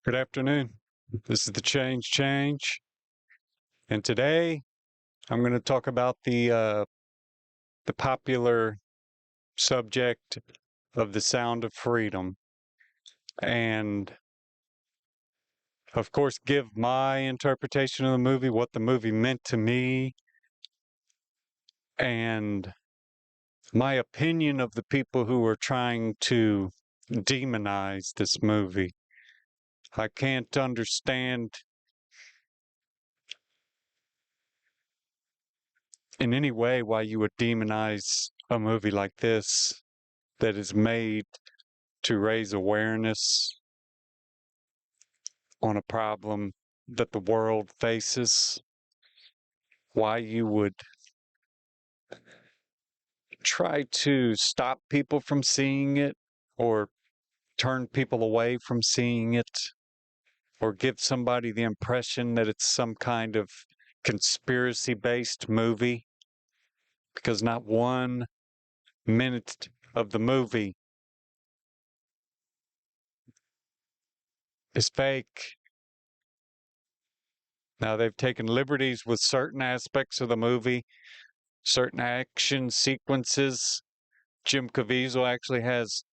Good afternoon. This is the Change, and today I'm going to talk about the popular subject of the sound of freedom, and of course, give my interpretation of the movie, what the movie meant to me, and my opinion of the people who are trying to demonize this movie. I can't understand in any way why you would demonize a movie like this that is made to raise awareness on a problem that the world faces, why you would try to stop people from seeing it or turn people away from seeing it or give somebody the impression that it's some kind of conspiracy-based movie, because not 1 minute of the movie is fake. Now, they've taken liberties with certain aspects of the movie, certain action sequences. Jim Caviezel actually has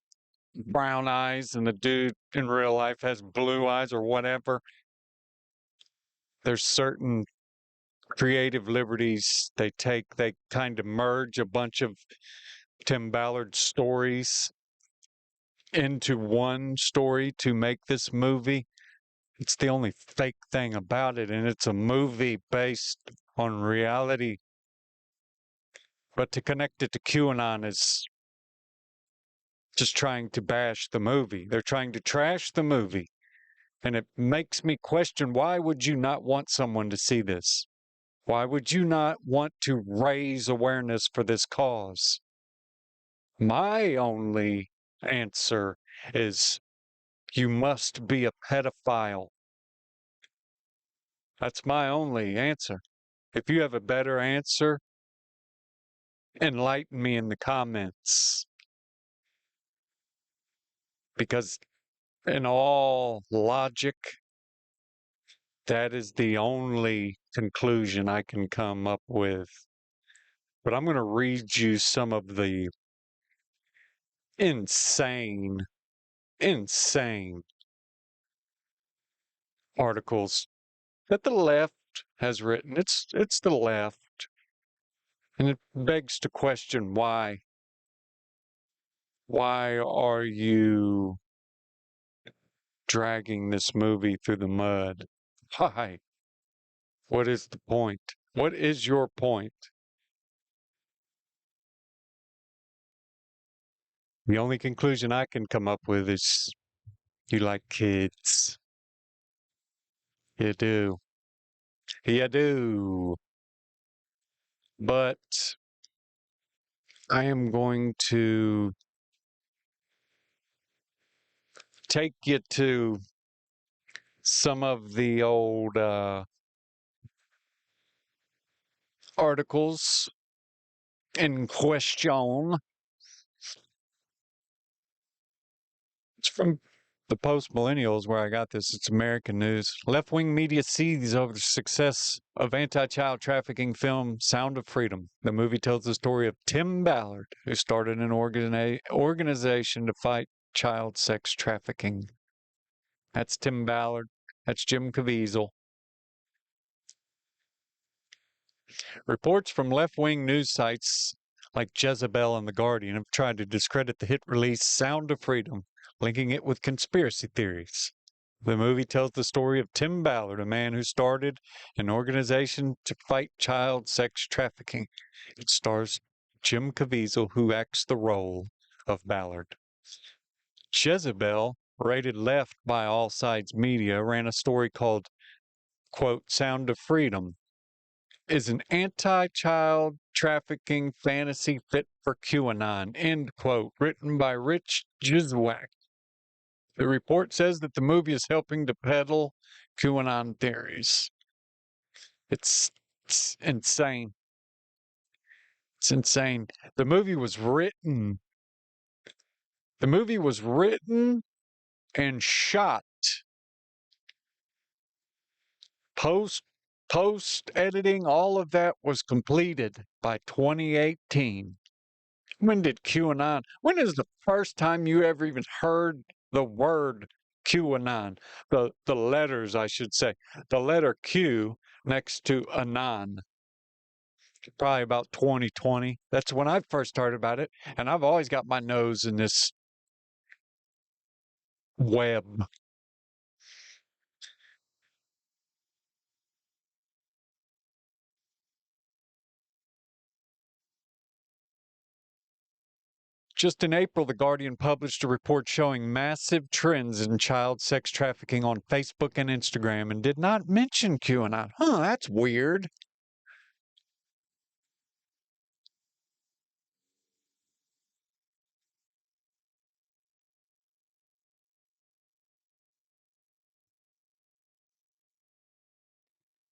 brown eyes, and the dude in real life has blue eyes or whatever. There's certain creative liberties they take. They kind of merge a bunch of Tim Ballard stories into one story to make this movie. It's the only fake thing about it, and it's a movie based on reality. But to connect it to QAnon is just trying to bash the movie. They're trying to trash the movie. And it makes me question, why would you not want someone to see this? Why would you not want to raise awareness for this cause? My only answer is you must be a pedophile. That's my only answer. If you have a better answer, enlighten me in the comments. Because in all logic, that is the only conclusion I can come up with. But I'm going to read you some of the insane articles that the left has written. It's the left. And it begs to question why. Why are you dragging this movie through the mud? Why? What is the point? What is your point? The only conclusion I can come up with is you like kids. You do. You do. But I am going to take you to some of the old articles in question. It's from the Post Millennials where I got this. It's American news. Left-wing media seethes over the success of anti-child trafficking film Sound of Freedom. The movie tells the story of Tim Ballard, who started an organization to fight child sex trafficking. That's Tim Ballard. That's Jim Caviezel. Reports from left-wing news sites like Jezebel and The Guardian have tried to discredit the hit release Sound of Freedom, linking it with conspiracy theories. The movie tells the story of Tim Ballard, a man who started an organization to fight child sex trafficking. It stars Jim Caviezel, who acts the role of Ballard. Jezebel, rated left by All Sides Media, ran a story called, quote, Sound of Freedom, is an anti-child trafficking fantasy fit for QAnon, end quote, written by Rich Jizwak. The report says that the movie is helping to peddle QAnon theories. It's insane. It's insane. The movie was written and shot Post post editing, all of that was completed by 2018. When did QAnon? When is the first time you ever even heard the word QAnon? The letters, I should say, the letter Q next to anon. Probably about 2020. That's when I first heard about it, and I've always got my nose in this web. Just in April, The Guardian published a report showing massive trends in child sex trafficking on Facebook and Instagram and did not mention QAnon. That's weird.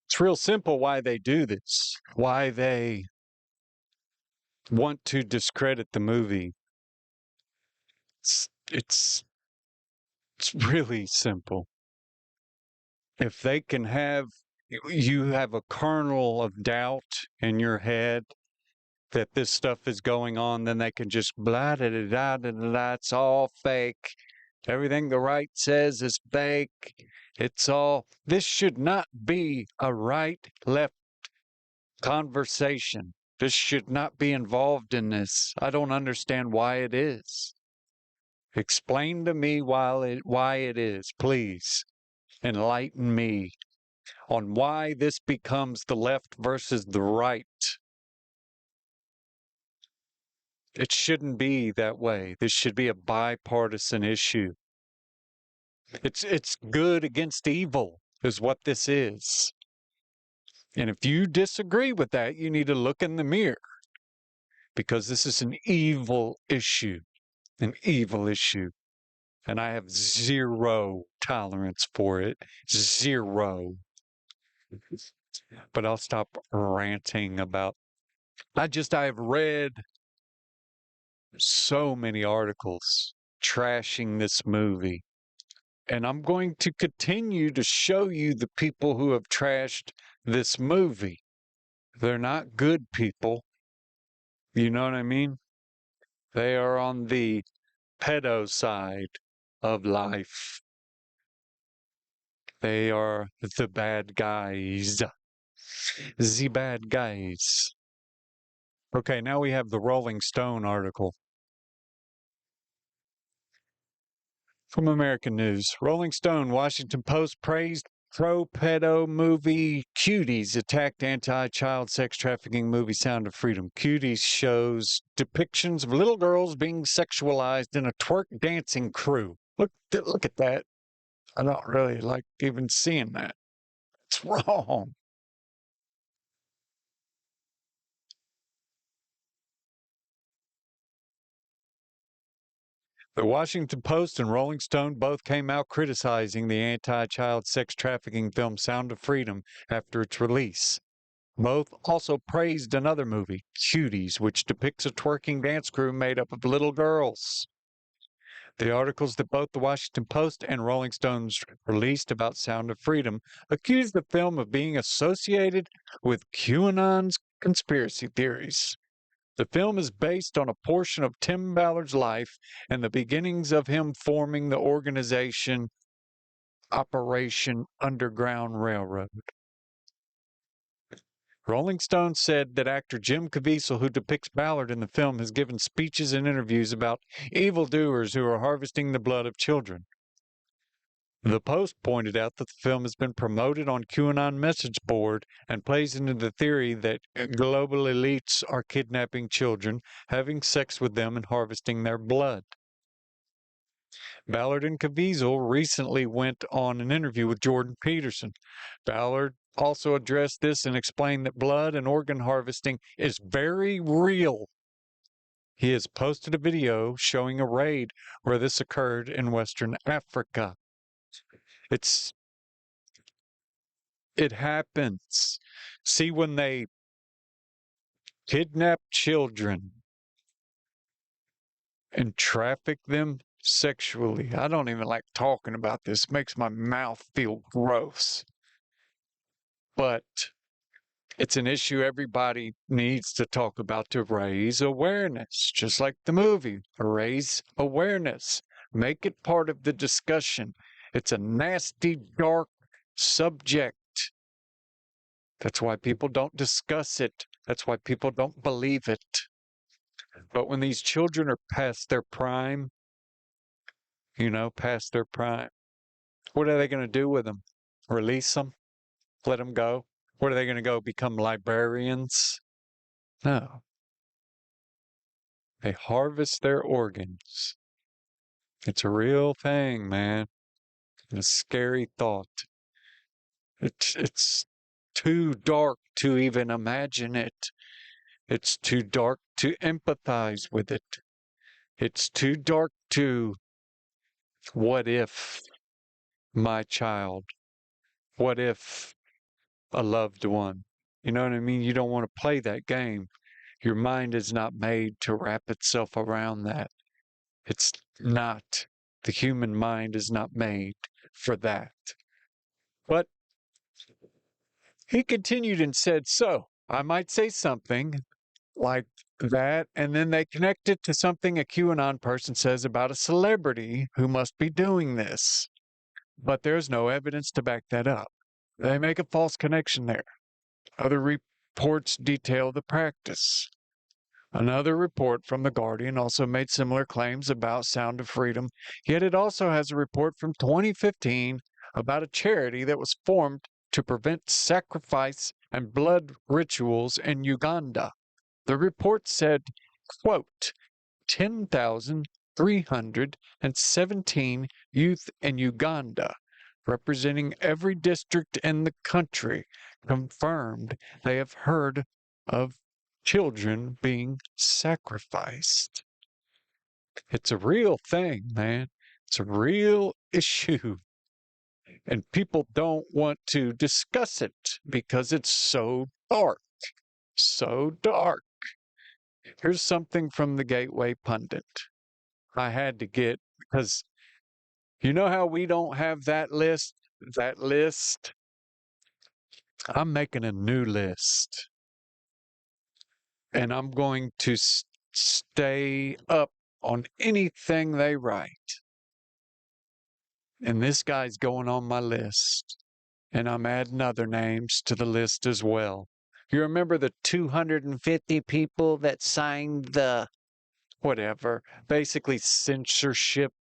It's real simple why they do this, why they want to discredit the movie. It's really simple. If they can have you have a kernel of doubt in your head that this stuff is going on, then they can just blah da da da da da da. It's all fake. Everything the right says is fake. It's all. This should not be a right left conversation. This should not be involved in this. I don't understand why it is. Explain to me why it is, please. Enlighten me on why this becomes the left versus the right. It shouldn't be that way. This should be a bipartisan issue. It's good against evil is what this is. And if you disagree with that, you need to look in the mirror because this is an evil issue, an evil issue. And I have zero tolerance for it. Zero. But I'll stop ranting about. I have read so many articles trashing this movie. And I'm going to continue to show you the people who have trashed this movie. They're not good people. You know what I mean? They are on the pedo side of life. They are the bad guys. The bad guys. Okay, now we have the Rolling Stone article. From American News, Rolling Stone, Washington Post praised pro-pedo movie Cuties attacked anti-child sex trafficking movie Sound of Freedom. Cuties shows depictions of little girls being sexualized in a twerk dancing crew. Look at that. I don't really like even seeing that. It's wrong. The Washington Post and Rolling Stone both came out criticizing the anti-child sex trafficking film Sound of Freedom after its release. Both also praised another movie, Cuties, which depicts a twerking dance crew made up of little girls. The articles that both the Washington Post and Rolling Stones released about Sound of Freedom accused the film of being associated with QAnon's conspiracy theories. The film is based on a portion of Tim Ballard's life and the beginnings of him forming the organization Operation Underground Railroad. Rolling Stone said that actor Jim Caviezel, who depicts Ballard in the film, has given speeches and interviews about evildoers who are harvesting the blood of children. The Post pointed out that the film has been promoted on QAnon message board and plays into the theory that global elites are kidnapping children, having sex with them, and harvesting their blood. Ballard and Caviezel recently went on an interview with Jordan Peterson. Ballard also addressed this and explained that blood and organ harvesting is very real. He has posted a video showing a raid where this occurred in Western Africa. It happens. See, when they kidnap children and traffic them sexually, I don't even like talking about this. It makes my mouth feel gross. but it's an issue everybody needs to talk about to raise awareness, just like the movie. Raise awareness. Make it part of the discussion. It's a nasty, dark subject. That's why people don't discuss it. That's why people don't believe it. But when these children are past their prime, past their prime, what are they going to do with them? Release them? Let them go? What are they going to go become librarians? No. They harvest their organs. It's a real thing, man. A scary thought. It's too dark to even imagine it. It's too dark to empathize with it. It's too dark to, what if my child? What if a loved one? You know what I mean? You don't want to play that game. Your mind is not made to wrap itself around that. It's not. The human mind is not made for that. But he continued and said, so I might say something like that, and then they connect it to something a QAnon person says about a celebrity who must be doing this. But there's no evidence to back that up. They make a false connection there. Other reports detail the practice. Another report from The Guardian also made similar claims about Sound of Freedom, yet it also has a report from 2015 about a charity that was formed to prevent sacrifice and blood rituals in Uganda. The report said, quote, 10,317 youth in Uganda, representing every district in the country, confirmed they have heard of children being sacrificed. It's a real thing, man. It's a real issue. And people don't want to discuss it because it's so dark. So dark. Here's something from the Gateway Pundit. I had to get, because you know how we don't have that list? That list? I'm making a new list. And I'm going to stay up on anything they write. And this guy's going on my list. And I'm adding other names to the list as well. You remember the 250 people that signed the whatever, basically censorship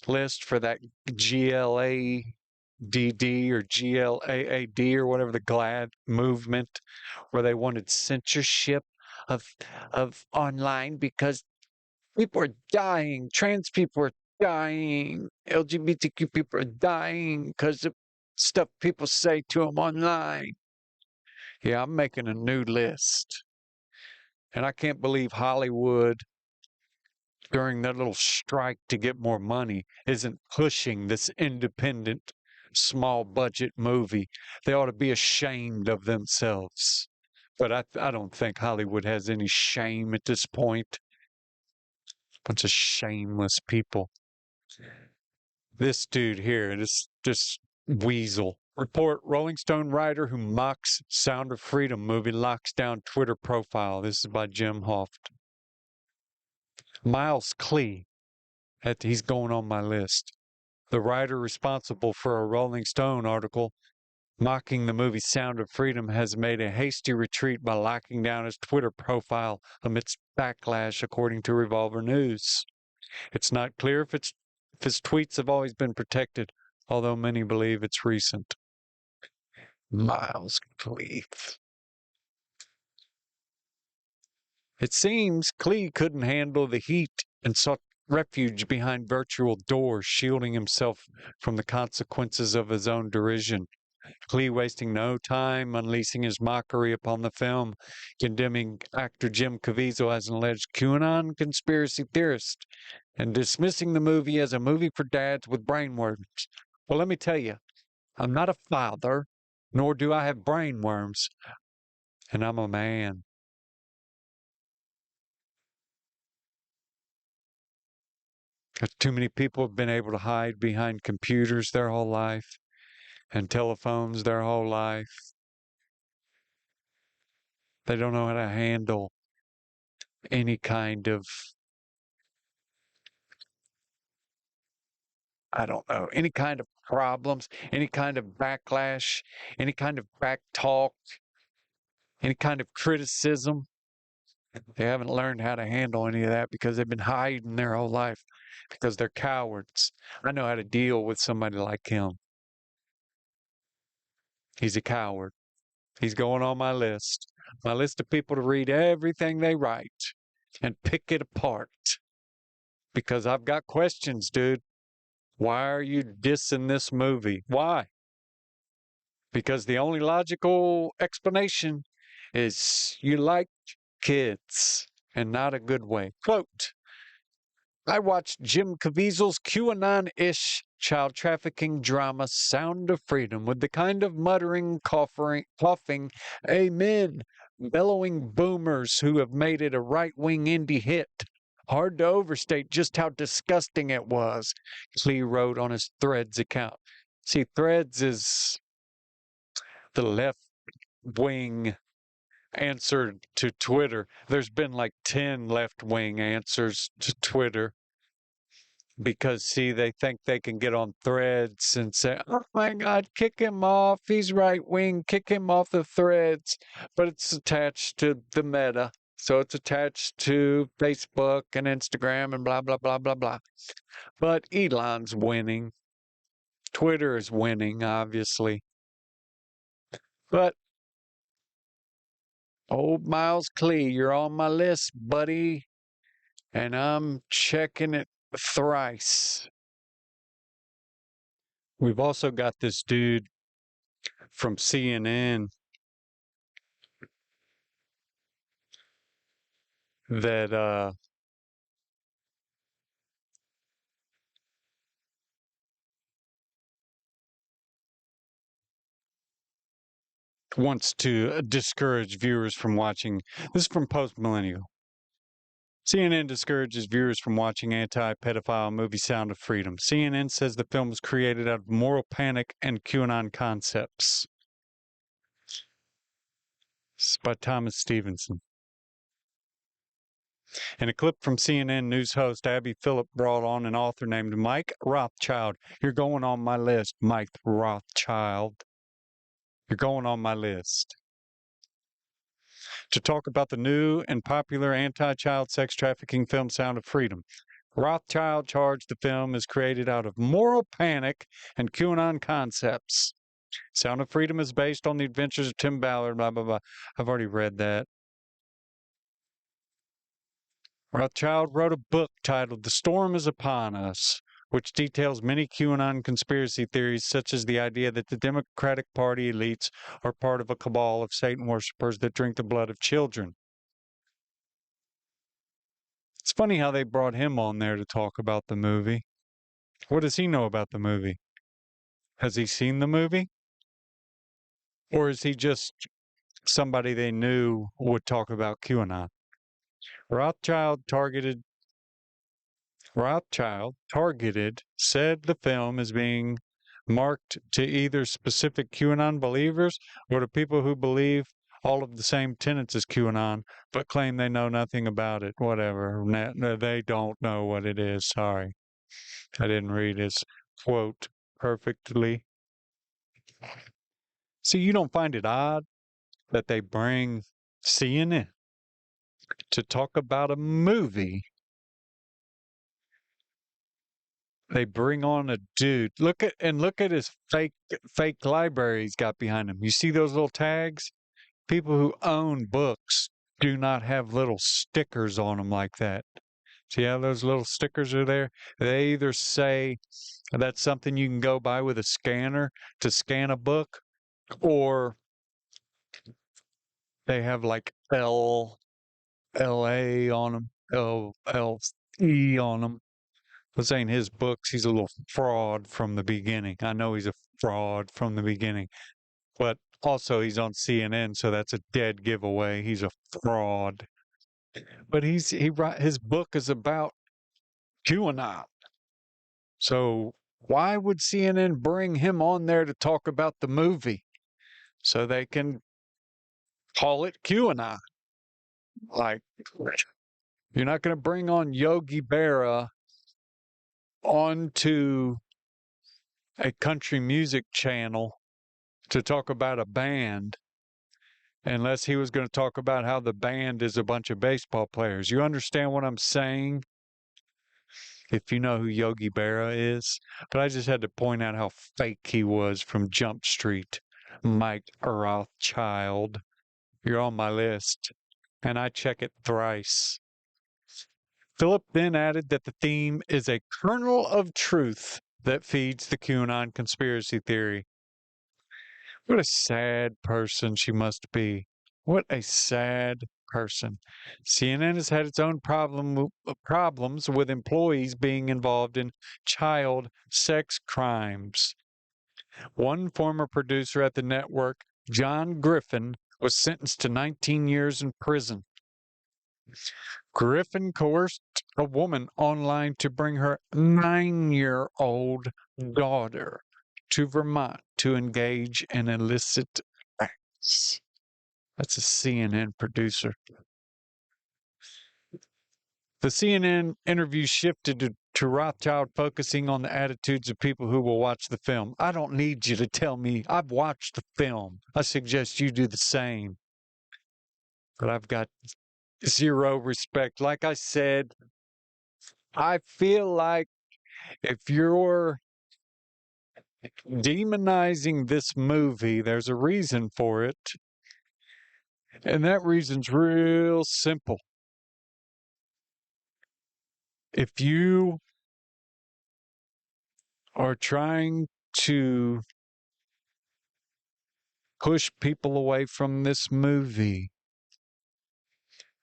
list for that GLADD or GLAAD or whatever, the GLAD movement, where they wanted censorship of online because people are dying, trans people are dying, LGBTQ people are dying because of stuff people say to them online. Yeah, I'm making a new list. And I can't believe Hollywood, during their little strike to get more money, isn't pushing this independent, small budget movie. They ought to be ashamed of themselves. But I don't think Hollywood has any shame at this point. Bunch of shameless people. This dude here, this weasel. Report, Rolling Stone writer who mocks Sound of Freedom movie locks down Twitter profile. This is by Jim Hoft. Miles Klee, he's going on my list. The writer responsible for a Rolling Stone article mocking the movie Sound of Freedom has made a hasty retreat by locking down his Twitter profile amidst backlash, according to Revolver News. It's not clear if his tweets have always been protected, although many believe it's recent. Miles Klee. It seems Klee couldn't handle the heat and sought refuge behind virtual doors, shielding himself from the consequences of his own derision. Klee wasting no time unleashing his mockery upon the film, condemning actor Jim Caviezel as an alleged QAnon conspiracy theorist, and dismissing the movie as a movie for dads with brainworms. Well, let me tell you, I'm not a father, nor do I have brainworms, and I'm a man. Too many people have been able to hide behind computers their whole life and telephones their whole life. They don't know how to handle any kind of, I don't know, any kind of problems, any kind of backlash, any kind of back talk, any kind of criticism. They haven't learned how to handle any of that because they've been hiding their whole life because they're cowards. I know how to deal with somebody like him. He's a coward. He's going on my list of people to read everything they write and pick it apart because I've got questions, dude. Why are you dissing this movie? Why? Because the only logical explanation is you like kids and not a good way. Quote, I watched Jim Caviezel's QAnon-ish child trafficking drama Sound of Freedom with the kind of muttering, coughing, amen, bellowing boomers who have made it a right-wing indie hit. Hard to overstate just how disgusting it was, Klee wrote on his Threads account. See, Threads is the left-wing answer to Twitter. There's been like 10 left-wing answers to Twitter because, see, they think they can get on Threads and say, oh my God, kick him off. He's right-wing. Kick him off the Threads. But it's attached to the Meta. So it's attached to Facebook and Instagram and blah, blah, blah, blah, blah. But Elon's winning. Twitter is winning, obviously. But old Miles Klee, you're on my list, buddy. And I'm checking it thrice. We've also got this dude from CNN that wants to discourage viewers from watching. This is from Post Millennial. CNN discourages viewers from watching anti-pedophile movie Sound of Freedom. CNN says the film was created out of moral panic and QAnon concepts. It's by Thomas Stevenson. In a clip from CNN news host Abby Phillip brought on an author named Mike Rothschild. You're going on my list, Mike Rothschild. You're going on my list. To talk about the new and popular anti-child sex trafficking film Sound of Freedom. Rothschild charged the film is created out of moral panic and QAnon concepts. Sound of Freedom is based on the adventures of Tim Ballard, blah, blah, blah. I've already read that. Rothschild wrote a book titled The Storm is Upon Us, which details many QAnon conspiracy theories, such as the idea that the Democratic Party elites are part of a cabal of Satan worshippers that drink the blood of children. It's funny how they brought him on there to talk about the movie. What does he know about the movie? Has he seen the movie? Or is he just somebody they knew would talk about QAnon? Rothschild targeted said the film is being marked to either specific QAnon believers or to people who believe all of the same tenets as QAnon, but claim they know nothing about it. Whatever. They don't know what it is. Sorry. I didn't read his quote perfectly. See, you don't find it odd that they bring CNN to talk about a movie. They bring on a dude. Look at his fake library he's got behind him. You see those little tags? People who own books do not have little stickers on them like that. See how those little stickers are there? They either say that's something you can go by with a scanner to scan a book, or they have like LA on them, LLE on them. This ain't his books. He's a little fraud from the beginning. I know he's a fraud from the beginning, but also he's on CNN, so that's a dead giveaway. He's a fraud. But his book is about QAnon. So why would CNN bring him on there to talk about the movie? So they can call it QAnon. Like, you're not going to bring on Yogi Berra onto a country music channel to talk about a band unless he was going to talk about how the band is a bunch of baseball players. You understand what I'm saying? If you know who Yogi Berra is. But I just had to point out how fake he was from Jump Street. Mike Rothschild. You're on my list, and I check it thrice. Philip then added that the theme is a kernel of truth that feeds the QAnon conspiracy theory. What a sad person she must be. What a sad person. CNN has had its own problems with employees being involved in child sex crimes. One former producer at the network, John Griffin, was sentenced to 19 years in prison. Griffin coerced a woman online to bring her 9-year-old daughter to Vermont to engage in illicit acts. That's a CNN producer. The CNN interview shifted to Rothschild focusing on the attitudes of people who will watch the film. I don't need you to tell me. I've watched the film. I suggest you do the same. But I've got zero respect. Like I said, I feel like if you're demonizing this movie, there's a reason for it. And that reason's real simple. If you are trying to push people away from this movie,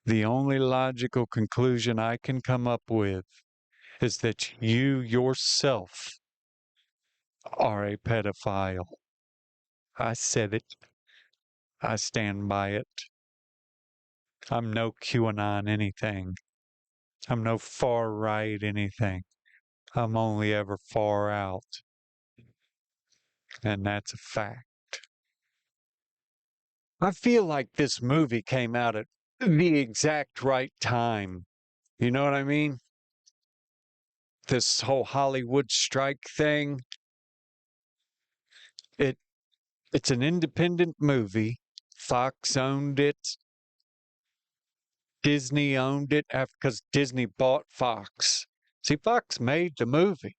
the only logical conclusion I can come up with is that you yourself are a pedophile. I said it. I stand by it. I'm no QAnon anything. I'm no far right anything. I'm only ever far out. And that's a fact. I feel like this movie came out at the exact right time. You know what I mean? This whole Hollywood strike thing. It's an independent movie. Fox owned it. Disney owned it because Disney bought Fox. See, Fox made the movie.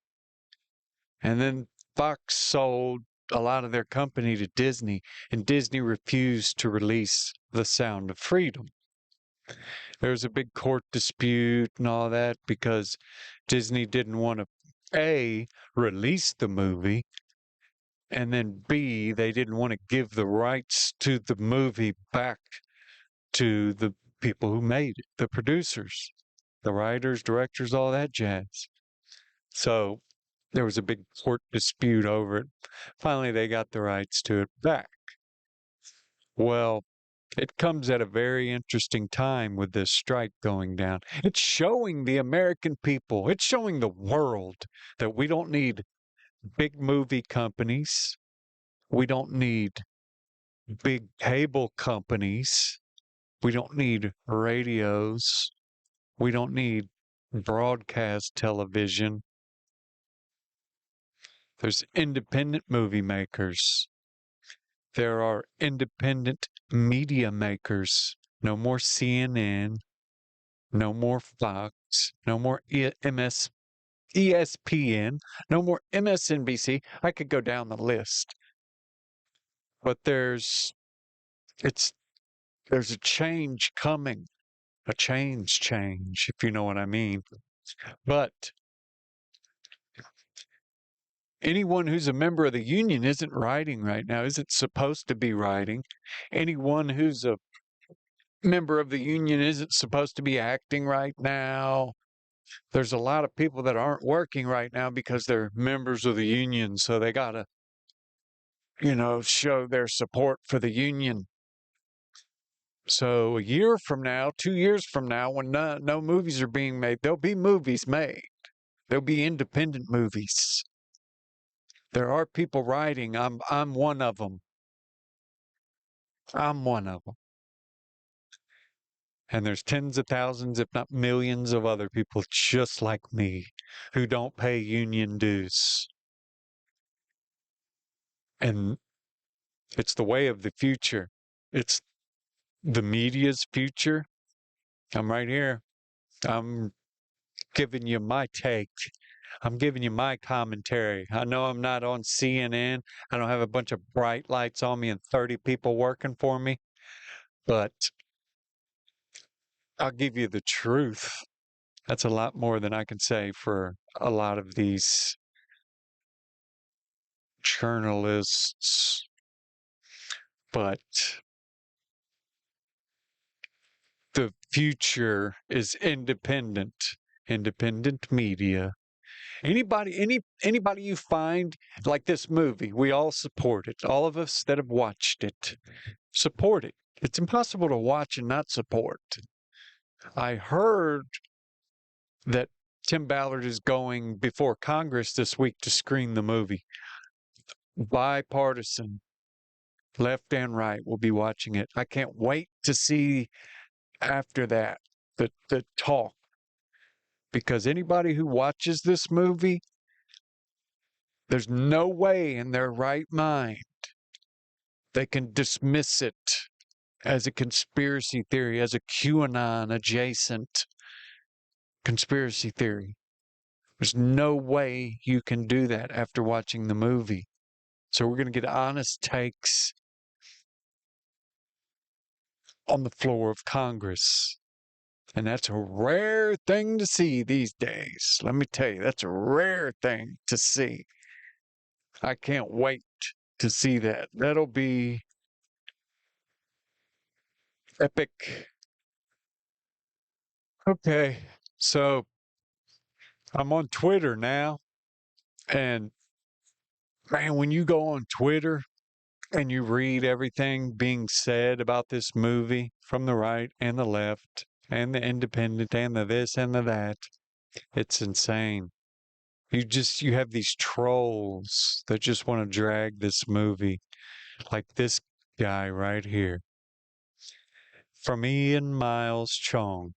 And then Fox sold a lot of their company to Disney, and Disney refused to release The Sound of Freedom. There was a big court dispute and all that because Disney didn't want to, A, release the movie, and then B, they didn't want to give the rights to the movie back to the people who made it, the producers, the writers, directors, all that jazz. So there was a big court dispute over it. Finally, they got the rights to it back. Well, it comes at a very interesting time with this strike going down. It's showing the American people, it's showing the world that we don't need big movie companies. We don't need big cable companies. We don't need radios. We don't need broadcast television. There's independent movie makers. There are independent media makers. No more CNN, no more Fox, no more ESPN, no more MSNBC. I could go down the list. But there's a change coming. A change, if you know what I mean. But anyone who's a member of the union isn't writing right now, isn't supposed to be writing. Anyone who's a member of the union isn't supposed to be acting right now. There's a lot of people that aren't working right now because they're members of the union, so they gotta, show their support for the union. So a year from now, 2 years from now, when no movies are being made, there'll be movies made. There'll be independent movies. There are people writing. I'm one of them. I'm one of them. And there's tens of thousands, if not millions, of other people just like me who don't pay union dues. And it's the way of the future. It's the media's future. I'm right here. I'm giving you my take. I'm giving you my commentary. I know I'm not on CNN. I don't have a bunch of bright lights on me and 30 people working for me, but I'll give you the truth. That's a lot more than I can say for a lot of these journalists. But the future is independent media. Anybody you find like this movie, we all support it. All of us that have watched it support it. It's impossible to watch and not support. I heard that Tim Ballard is going before Congress this week to screen the movie. Bipartisan, left and right will be watching it. I can't wait to see after that the talk, because anybody who watches this movie, there's no way in their right mind they can dismiss it as a conspiracy theory, as a QAnon adjacent conspiracy theory. There's no way you can do that after watching the movie. So we're going to get honest takes on the floor of Congress. And that's a rare thing to see these days. Let me tell you, that's a rare thing to see. I can't wait to see that. That'll be epic. Okay, so I'm on Twitter now, and man, when you go on Twitter and you read everything being said about this movie from the right and the left and the independent and the this and the that, it's insane. You have these trolls that just want to drag this movie, like this guy right here. From Ian Miles Chong.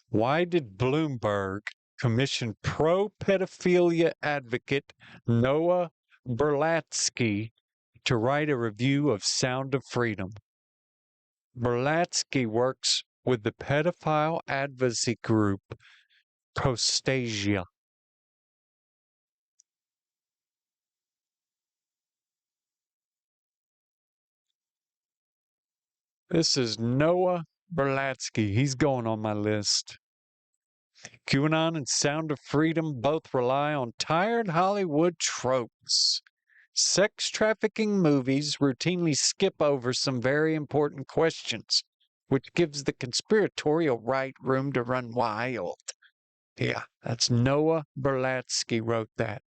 Why did Bloomberg commission pro-pedophilia advocate Noah Berlatsky to write a review of Sound of Freedom? Berlatsky works with the pedophile advocacy group Prostasia. This is Noah Berlatsky. He's going on my list. QAnon and Sound of Freedom both rely on tired Hollywood tropes. Sex trafficking movies routinely skip over some very important questions, which gives the conspiratorial right room to run wild. Yeah, that's Noah Berlatsky wrote that.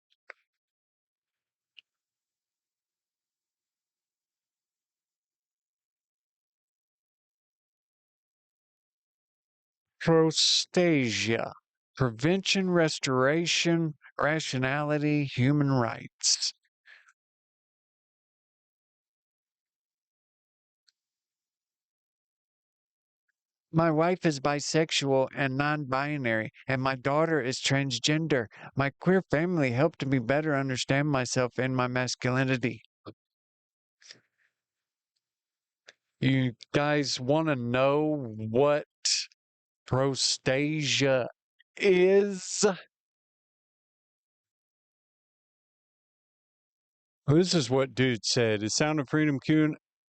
Prostasia. Prevention, restoration, rationality, human rights. My wife is bisexual and non binary, and my daughter is transgender. My queer family helped me better understand myself and my masculinity. You guys want to know what prostasia is? This is what dude said. Is Sound of Freedom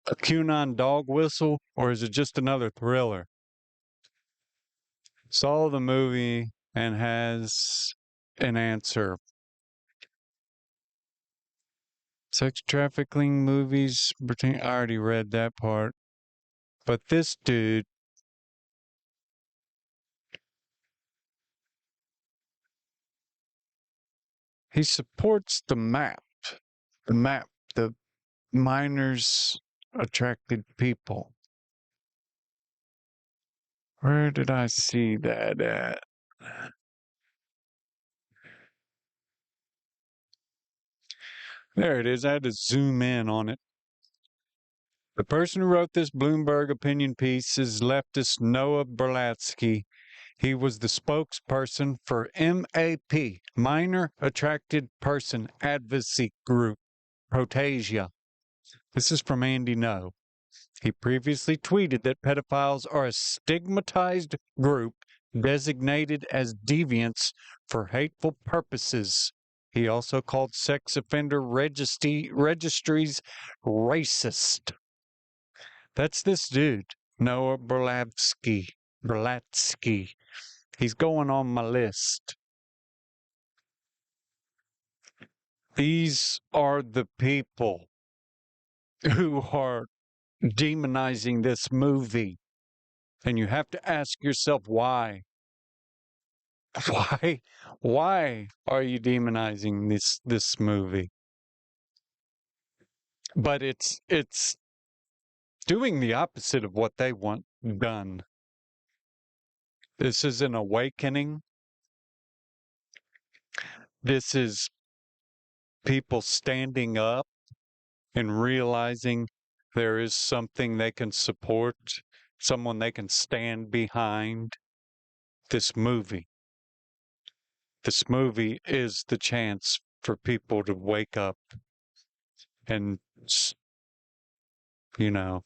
a QAnon dog whistle, or is it just another thriller? Saw the movie and has an answer. Sex trafficking movies, I already read that part. But this dude, he supports the map, the minors attracted people. Where did I see that at? There it is. I had to zoom in on it. The person who wrote this Bloomberg opinion piece is leftist Noah Berlatsky. He was the spokesperson for MAP, Minor Attracted Person Advocacy Group, Protasia. This is from Andy No. He previously tweeted that pedophiles are a stigmatized group designated as deviants for hateful purposes. He also called sex offender registries racist. That's this dude, Noah Berlatsky. He's going on my list. These are the people who are demonizing this movie. And you have to ask yourself why. Why are you demonizing this movie? But it's doing the opposite of what they want done. This is an awakening. This is people standing up and realizing there is something they can support, someone they can stand behind. This movie is the chance for people to wake up and, you know,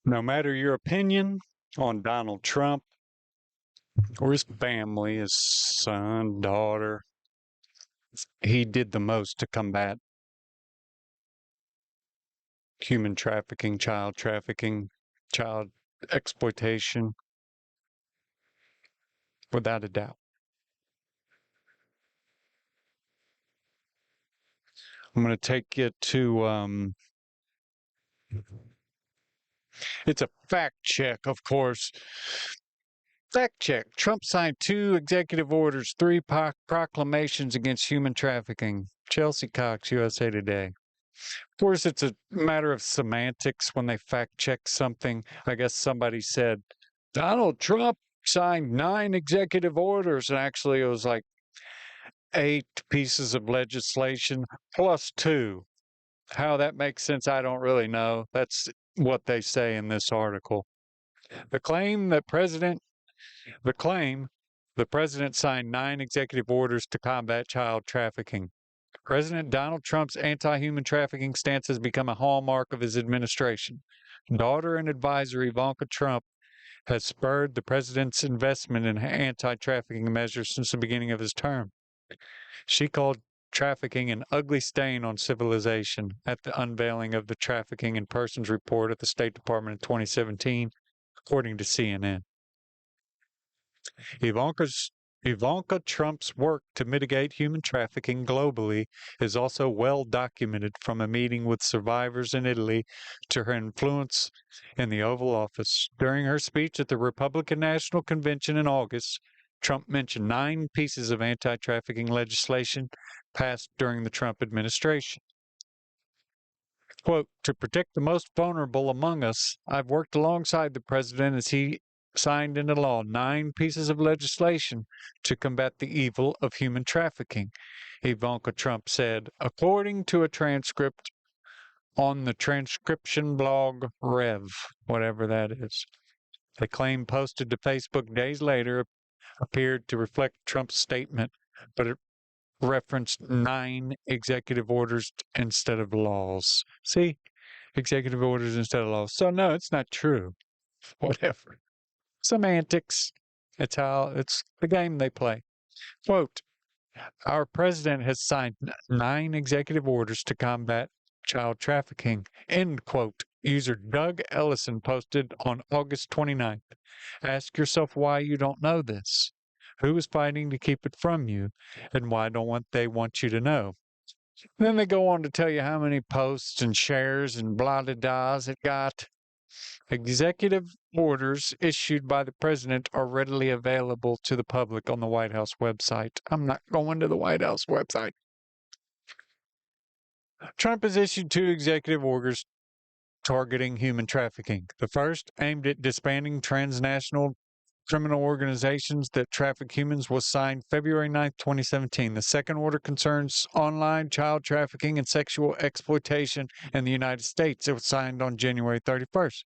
no matter your opinion on Donald Trump or his family, his son, daughter, he did the most to combat human trafficking, child exploitation, without a doubt. I'm going to take you to, it's a fact check, of course. Fact check. Trump signed 2 executive orders, 3 proclamations against human trafficking. Chelsea Cox, USA Today. Of course, it's a matter of semantics when they fact check something. I guess somebody said, Donald Trump signed 9 executive orders. And actually, it was like 8 pieces of legislation plus 2. How that makes sense, I don't really know. That's what they say in this article. The claim the president signed 9 executive orders to combat child trafficking. President Donald Trump's anti-human trafficking stance has become a hallmark of his administration. Daughter and advisor Ivanka Trump has spurred the president's investment in anti-trafficking measures since the beginning of his term. She called trafficking an ugly stain on civilization at the unveiling of the Trafficking in Persons report at the State Department in 2017, according to CNN. Ivanka Trump's work to mitigate human trafficking globally is also well documented, from a meeting with survivors in Italy to her influence in the Oval Office. During her speech at the Republican National Convention in August, Trump mentioned 9 pieces of anti-trafficking legislation passed during the Trump administration. Quote, to protect the most vulnerable among us, I've worked alongside the president as he signed into law 9 pieces of legislation to combat the evil of human trafficking, Ivanka Trump said, according to a transcript on the transcription blog Rev, whatever that is. The claim posted to Facebook days later appeared to reflect Trump's statement, but it referenced 9 executive orders instead of laws. See? Executive orders instead of laws. So no, it's not true. Whatever. Semantics. It's the game they play. Quote, our president has signed 9 executive orders to combat child trafficking. End quote. User Doug Ellison posted on August 29th. Ask yourself why you don't know this. Who is fighting to keep it from you, and why don't they want you to know? Then they go on to tell you how many posts and shares and blah blah blahs it got. Executive orders issued by the president are readily available to the public on the White House website. I'm not going to the White House website. Trump has issued 2 executive orders targeting human trafficking. The first, aimed at disbanding transnational criminal organizations that traffic humans was signed February 9th, 2017. The second order concerns online child trafficking and sexual exploitation in the United States. It was signed on January 31st.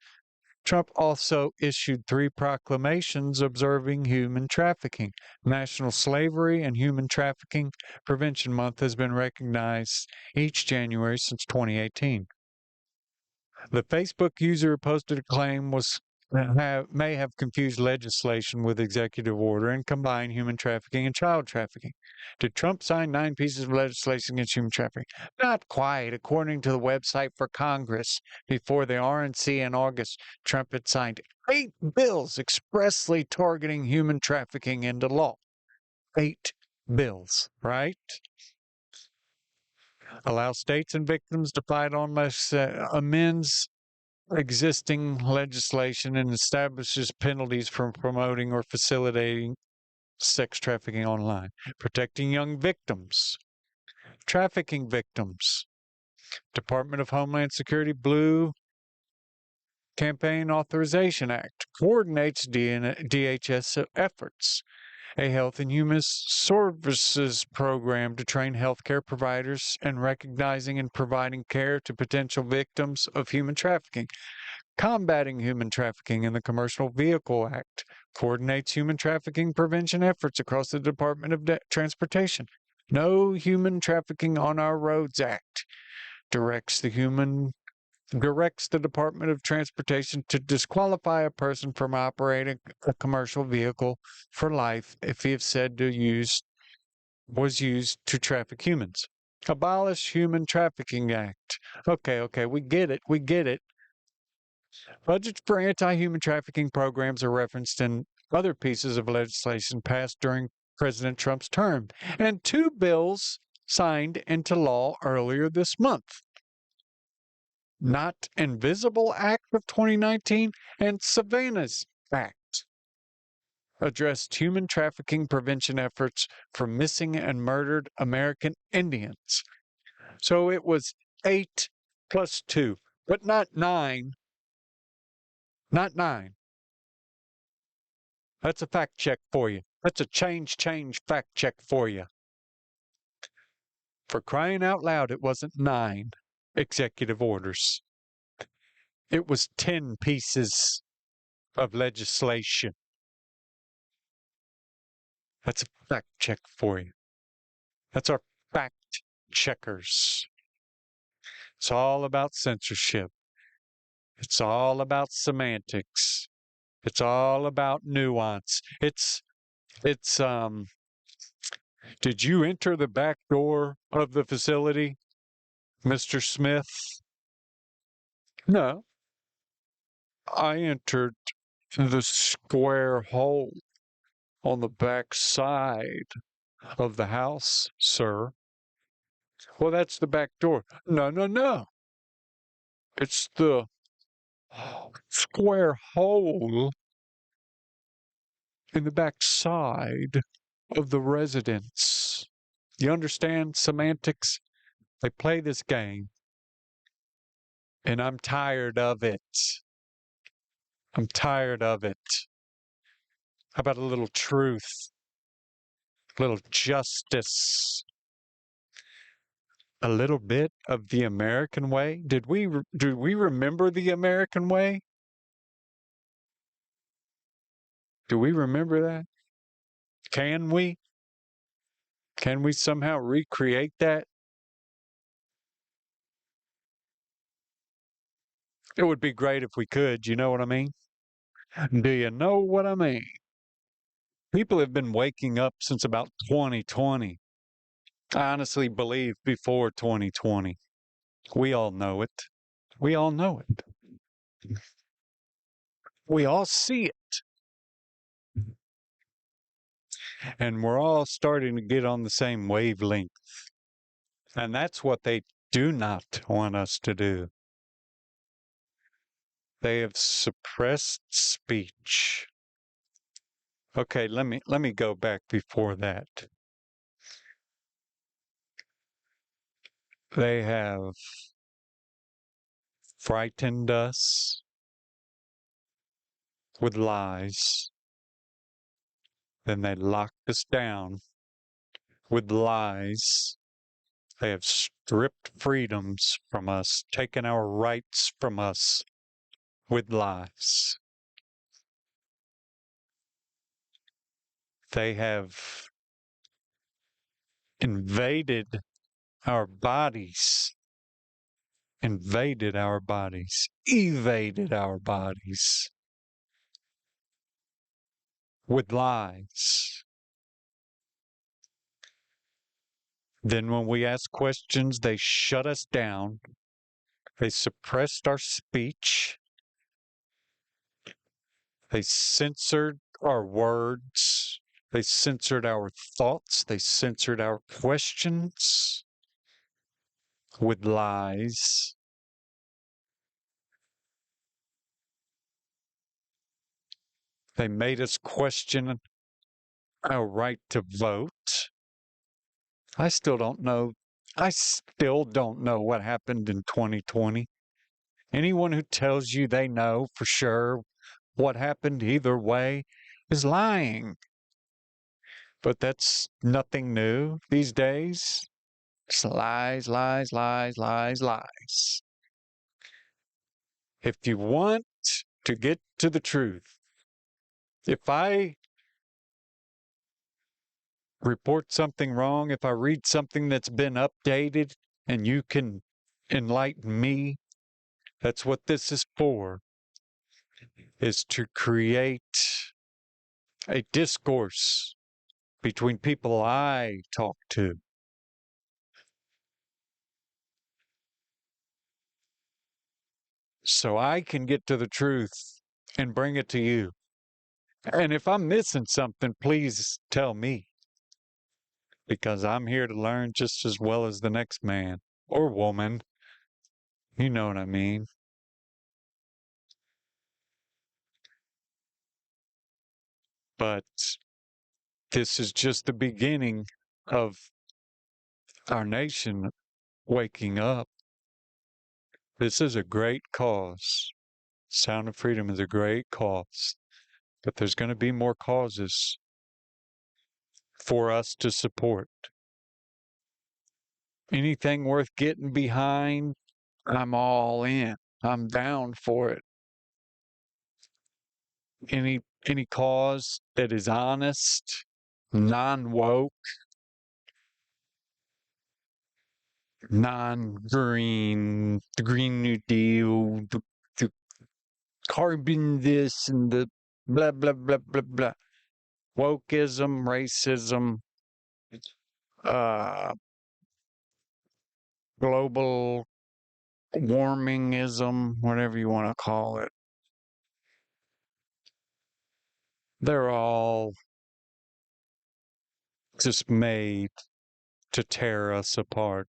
Trump also issued 3 proclamations observing human trafficking. National Slavery and Human Trafficking Prevention Month has been recognized each January since 2018. The Facebook user who posted a claim may have confused legislation with executive order and combined human trafficking and child trafficking. Did Trump sign 9 pieces of legislation against human trafficking? Not quite. According to the website for Congress, before the RNC in August, Trump had signed 8 bills expressly targeting human trafficking into law. 8 bills, right? Allow states and victims to fight on amends existing legislation and establishes penalties for promoting or facilitating sex trafficking online, protecting young victims, trafficking victims. Department of Homeland Security Blue Campaign Authorization Act coordinates DHS efforts. A Health and Human Services program to train healthcare providers in recognizing and providing care to potential victims of human trafficking. Combating Human Trafficking in the Commercial Vehicle Act coordinates human trafficking prevention efforts across the Department of Transportation. No Human Trafficking on Our Roads Act directs the Department of Transportation to disqualify a person from operating a commercial vehicle for life if he is said to was used to traffic humans. Abolish Human Trafficking Act. Okay, we get it. Budgets for anti-human trafficking programs are referenced in other pieces of legislation passed during President Trump's term, and 2 bills signed into law earlier this month. Not Invisible Act of 2019 and Savannah's Act addressed human trafficking prevention efforts for missing and murdered American Indians. So it was 8 plus 2, but not 9. Not 9. That's a fact check for you. That's a change fact check for you. For crying out loud, it wasn't 9 executive orders. It was 10 pieces of legislation. That's a fact check for you. That's our fact checkers. It's all about censorship. It's all about semantics. It's all about nuance. Did you enter the back door of the facility, Mr. Smith? No. I entered the square hole on the back side of the house, sir. Well, that's the back door. No. It's the square hole in the back side of the residence. You understand semantics? They play this game, and I'm tired of it. I'm tired of it. How about a little truth, a little justice, a little bit of the American way? Do we remember the American way? Do we remember that? Can we? Can we somehow recreate that? It would be great if we could, you know what I mean? Do you know what I mean? People have been waking up since about 2020. I honestly believe before 2020. We all know it. We all know it. We all see it. And we're all starting to get on the same wavelength. And that's what they do not want us to do. They have suppressed speech. Okay, let me go back before that. They have frightened us with lies. Then they locked us down with lies. They have stripped freedoms from us, taken our rights from us with lies. They have invaded our bodies, evaded our bodies with lies. Then, when we ask questions, they shut us down. They suppressed our speech. They censored our words. They censored our thoughts. They censored our questions with lies. They made us question our right to vote. I still don't know. I still don't know what happened in 2020. Anyone who tells you they know for sure what happened either way is lying. But that's nothing new these days. It's lies, lies, lies, lies, lies. If you want to get to the truth, if I report something wrong, if I read something that's been updated and you can enlighten me, that's what this is for, is to create a discourse between people I talk to. So I can get to the truth and bring it to you. And if I'm missing something, please tell me, because I'm here to learn just as well as the next man or woman. You know what I mean. But this is just the beginning of our nation waking up. This is a great cause. Sound of Freedom is a great cause. But there's going to be more causes for us to support. Anything worth getting behind, I'm all in. I'm down for it. Any cause that is honest, non-woke, non-green, the Green New Deal, the carbon this and the blah blah blah blah blah. Wokeism, racism, uh global warmingism, whatever you want to call it. They're all just made to tear us apart,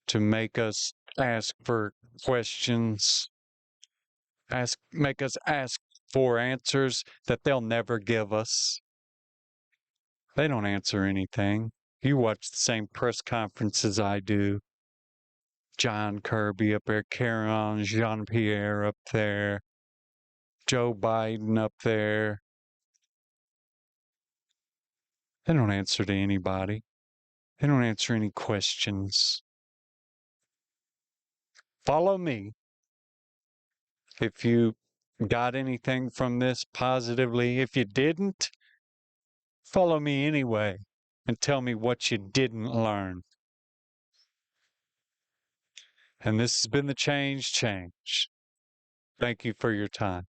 to make us ask for questions, make us ask for answers that they'll never give us. They don't answer anything. You watch the same press conferences I do. John Kirby up there, Karen Jean-Pierre up there, Joe Biden up there. They don't answer to anybody. They don't answer any questions. Follow me. If you got anything from this positively, if you didn't, follow me anyway and tell me what you didn't learn. And this has been the Change. Thank you for your time.